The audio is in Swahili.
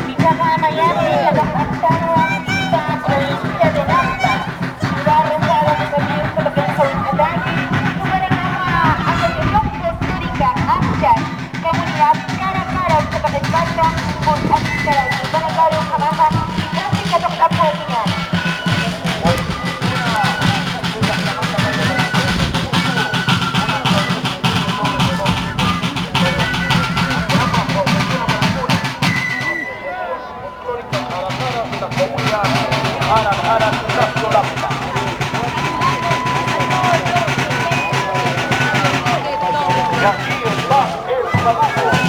Villaja Miami, Kalimantan, sa provincia de Napa, ciudad rosada de Berlín, provincia de Kentucky, Subaragama, Asociación Posturika, Aksan, Komunidad Cara-Cara, Kabupaten Batang, Pun Askara, Subaragama, Hamaha, Kasih Katok Tapunya. Y aquí está el trabajo.